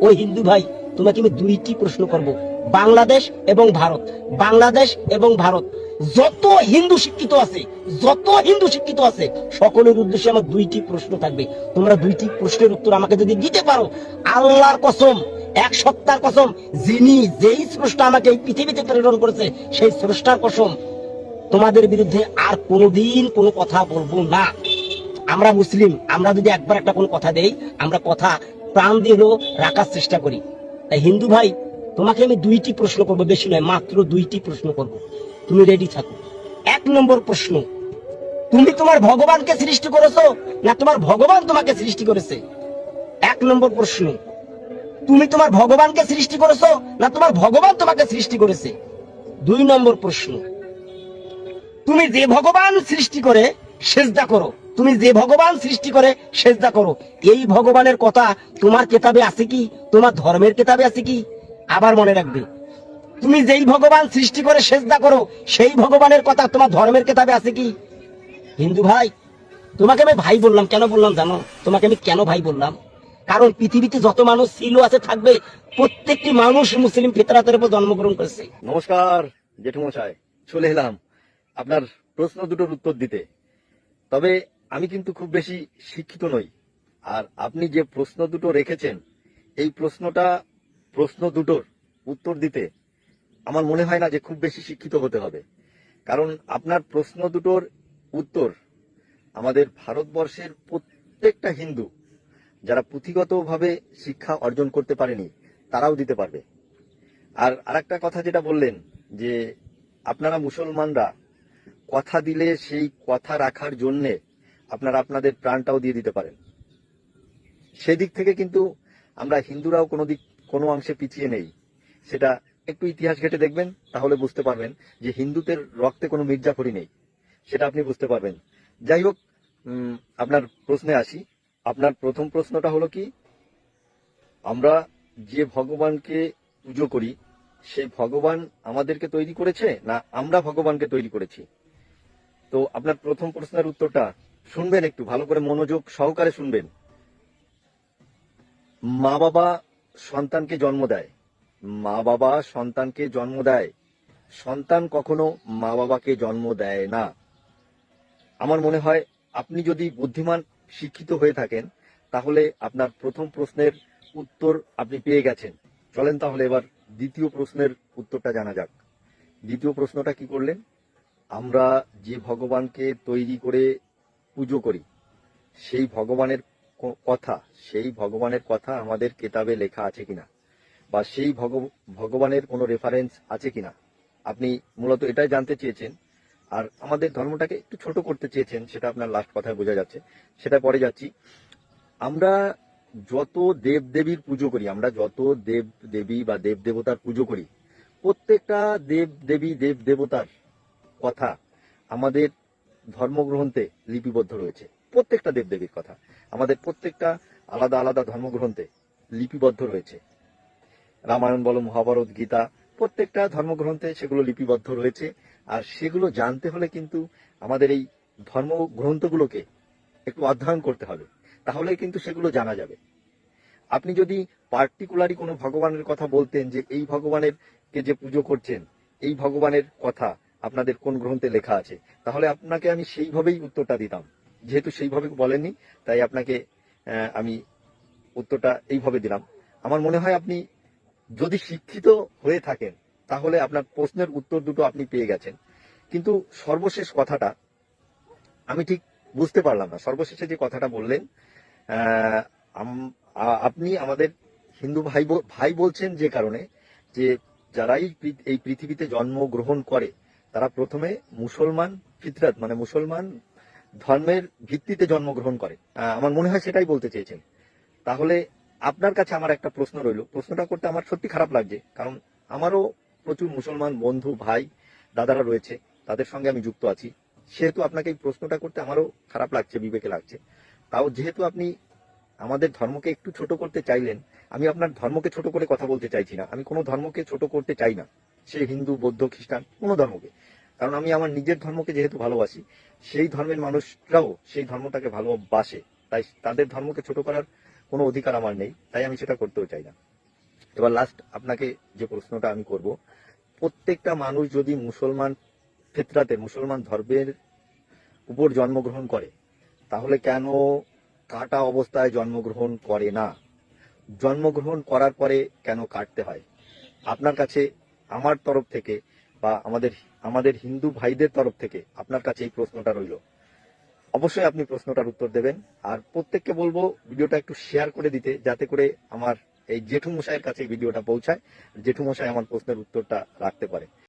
ওই হিন্দু ভাই, তোমাকে আমি দুইটি প্রশ্ন করব। বাংলাদেশ এবং ভারত, বাংলাদেশ এবং ভারত, যত হিন্দু শিক্ষিত আছে, যত হিন্দু শিক্ষিত আছে, সকলের উদ্দেশ্যে আমার দুইটি প্রশ্ন থাকবে। তোমরা দুইটি প্রশ্নের উত্তর আমাকে যদি দিতে পারো, আল্লাহর কসম, এক সপ্তাহের কসম, যিনি যেই স্রষ্টা আমাকে এই পৃথিবীতে প্রেরণ করেছে, সেই স্রষ্টার কসম, তোমাদের বিরুদ্ধে আর কোনোদিন কোনো কথা বলবো না। আমরা মুসলিম, আমরা যদি একবার একটা কোনো কথা দেই, আমরা কথা প্রাণ দিয়ে রাখার চেষ্টা করি। তাই হিন্দু ভাই, তোমাকে আমি দুইটি প্রশ্ন করবো, বেশি নয়, মাত্র দুইটি প্রশ্ন করব। তুমি রেডি থাকো। এক নম্বর প্রশ্ন, তুমি তোমার ভগবানকে সৃষ্টি করেছো না তোমার ভগবান তোমাকে সৃষ্টি করেছে? এক নম্বর প্রশ্ন, তুমি তোমার ভগবানকে সৃষ্টি করেছো না তোমার ভগবান তোমাকে সৃষ্টি করেছে? দুই নম্বর প্রশ্ন, তুমি যে ভগবান সৃষ্টি করে সেজদা করো, তুমি যে ভগবান সৃষ্টি করে সেজদা করো, এই ভগবানের কথা তোমার কিতাবে আছে কি? তোমার ধর্মের কিতাবে আছে কি? আবার মনে রাখবে, তুমি যেই ভগবান সৃষ্টি করে সেজদা করো, সেই ভগবানের কথা তোমার ধর্মের কিতাবে আছে কি? হিন্দু ভাই, তোমাকে আমি ভাই বললাম, কেন বললাম জানো? তোমাকে আমি কেন ভাই বললাম? কারণ পৃথিবীতে যত মানুষ ছিল, আছে, থাকবে, প্রত্যেকটি মানুষ মুসলিম ফিতরাতের উপর জন্মগ্রহণ করেছে। নমস্কার জেঠুমশাই, চলে এলাম আপনার প্রশ্ন দুটোর উত্তর দিতে। তবে আমি কিন্তু খুব বেশি শিক্ষিত নই, আর আপনি যে প্রশ্ন দুটো রেখেছেন, এই প্রশ্ন দুটোর উত্তর দিতে আমার মনে হয় না যে খুব বেশি শিক্ষিত হতে হবে। কারণ আপনার প্রশ্ন দুটোর উত্তর আমাদের ভারতবর্ষের প্রত্যেকটা হিন্দু যারা পুঁথিগতভাবে শিক্ষা অর্জন করতে পারেনি, তারাও দিতে পারবে। আর আরেকটা কথা যেটা বললেন যে আপনারা মুসলমানরা কথা দিলে সেই কথা রাখার জন্যে আপনারা আপনাদের প্রাণটাও দিয়ে দিতে পারেন, সেদিক থেকে কিন্তু আমরা হিন্দুরাও কোনো অংশে পিছিয়ে নেই। সেটা একটু ইতিহাস ঘেটে দেখবেন, তাহলে বুঝতে পারবেন যে হিন্দুদের রক্তে কোনো মির্জাফরি নেই, সেটা আপনি বুঝতে পারবেন। যাই হোক, আপনার প্রশ্নে আসি। আপনার প্রথম প্রশ্নটা হলো কি, আমরা যে ভগবানকে পুজো করি, সেই ভগবান আমাদেরকে তৈরি করেছে না আমরা ভগবানকে তৈরি করেছি? তো আপনার প্রথম প্রশ্নের উত্তরটা শুনবেন, একটু ভালো করে মনোযোগ সহকারে শুনবেন। মা বাবা সন্তানকে জন্ম দেয়, মা বাবা সন্তানকে জন্ম দেয়, সন্তান কখনো মা বাবাকে জন্ম দেয় না। আমার মনে হয় আপনি যদি বুদ্ধিমান শিক্ষিত হয়ে থাকেন, তাহলে আপনার প্রথম প্রশ্নের উত্তর আপনি পেয়ে গেছেন। চলেন তাহলে এবার দ্বিতীয় প্রশ্নের উত্তরটা জানা যাক। দ্বিতীয় প্রশ্নটা কি করলেন, আমরা যে ভগবানকে তৈরি করে পুজো করি, সেই ভগবানের কথা আমাদের কেতাবে লেখা আছে কিনা, বা সেই ভগবানের কোনো রেফারেন্স আছে কিনা, আপনি মূলত এটাই জানতে চেয়েছেন। আর আমাদের ধর্মটাকে একটু ছোট করতে চেয়েছেন, সেটা আপনার লাস্ট কথায় বোঝা যাচ্ছে, সেটা পরে যাচ্ছি। আমরা যত দেব দেবীর পুজো করি, আমরা যত দেব দেবী বা দেব দেবতার পুজো করি, প্রত্যেকটা দেব দেবী দেব দেবতার কথা আমাদের ধর্মগ্রন্থে লিপিবদ্ধ রয়েছে। প্রত্যেকটা দেব দেবীর কথা আমাদের প্রত্যেকটা আলাদা আলাদা ধর্মগ্রন্থে লিপিবদ্ধ রয়েছে। রামায়ণ বলো, মহাভারত, গীতা, প্রত্যেকটা ধর্মগ্রন্থে সেগুলো লিপিবদ্ধ রয়েছে। আর সেগুলো জানতে হলে কিন্তু আমাদের এই ধর্মগ্রন্থগুলোকে একটু অধ্যয়ন করতে হবে, তাহলে কিন্তু সেগুলো জানা যাবে। আপনি যদি পার্টিকুলারই কোনো ভগবানের কথা বলতেন, যে এই ভগবানের কে যে পুজো করছেন, এই ভগবানের কথা আপনাদের কোন গ্রন্থে লেখা আছে, তাহলে আপনাকে আমি সেইভাবেই উত্তরটা দিতাম। যেহেতু সেইভাবে বলেননি, তাই আপনাকে আমি উত্তরটা এইভাবে দিলাম। আমার মনে হয় আপনি যদি শিক্ষিত হয়ে থাকেন, তাহলে আপনার প্রশ্নের উত্তর দুটো আপনি পেয়ে গেছেন। কিন্তু সর্বশেষ কথাটা আমি ঠিক বুঝতে পারলাম না। সর্বশেষে যে কথাটা বললেন, আপনি আমাদের হিন্দু ভাই বলছেন যে কারণে, যে যারাই এই পৃথিবীতে জন্মগ্রহণ করে, তারা প্রথমে মুসলমান ফিতরাত মানে মুসলমান ধর্মের ভিত্তিতে জন্মগ্রহণ করে। আমার মনে হয় সেটাই বলতে চেয়েছেন। তাহলে আপনার কাছে আমার একটা প্রশ্ন রইল, প্রশ্নটা করতে আমার সত্যি খারাপ লাগছে, কারণ আমারও প্রচুর মুসলমান বন্ধু, ভাই, দাদারা রয়েছে, তাদের সঙ্গে আমি যুক্ত আছি। সেহেতু আপনাকে এই প্রশ্নটা করতে আমারও খারাপ লাগছে, বিবেকে লাগছে। তাও যেহেতু আপনি আমাদের ধর্মকে একটু ছোট করতে চাইলেন, আমি আপনার ধর্মকে ছোট করে কথা বলতে চাইছি না। আমি কোনো ধর্মকে ছোট করতে চাই না, সে হিন্দু, বৌদ্ধ, খ্রিস্টান, কোনো ধর্মকে। কারণ আমি আমার নিজের ধর্মকে যেহেতু ভালোবাসি, সেই ধর্মের মানুষরাও সেই ধর্মটাকে ভালোবাসে, তাই তাদের ধর্মকে ছোট করার কোনো অধিকার আমার নেই, তাই আমি সেটা করতেও চাই না। এবার লাস্ট আপনাকে যে প্রশ্নটা আমি করব, প্রত্যেকটা মানুষ যদি মুসলমান ফিতরাতে, মুসলমান ধর্মের উপর জন্মগ্রহণ করে, তাহলে কেন কাটা অবস্থায় জন্মগ্রহণ করে না? জন্মগ্রহণ করার পরে কেন কাটতে হয়? আপনার কাছে আমার তরফ থেকে বা আমাদের হিন্দু ভাইদের তরফ থেকে আপনার কাছে এই প্রশ্নটা রইল। অবশ্যই আপনি প্রশ্নটার উত্তর দেবেন। আর প্রত্যেককে বলবো ভিডিওটা একটু শেয়ার করে দিতে, যাতে করে আমার এই জেঠু মশাইয়ের কাছে এই ভিডিওটা পৌঁছায়, জেঠু মশাই আমার প্রশ্নের উত্তরটা রাখতে পারে।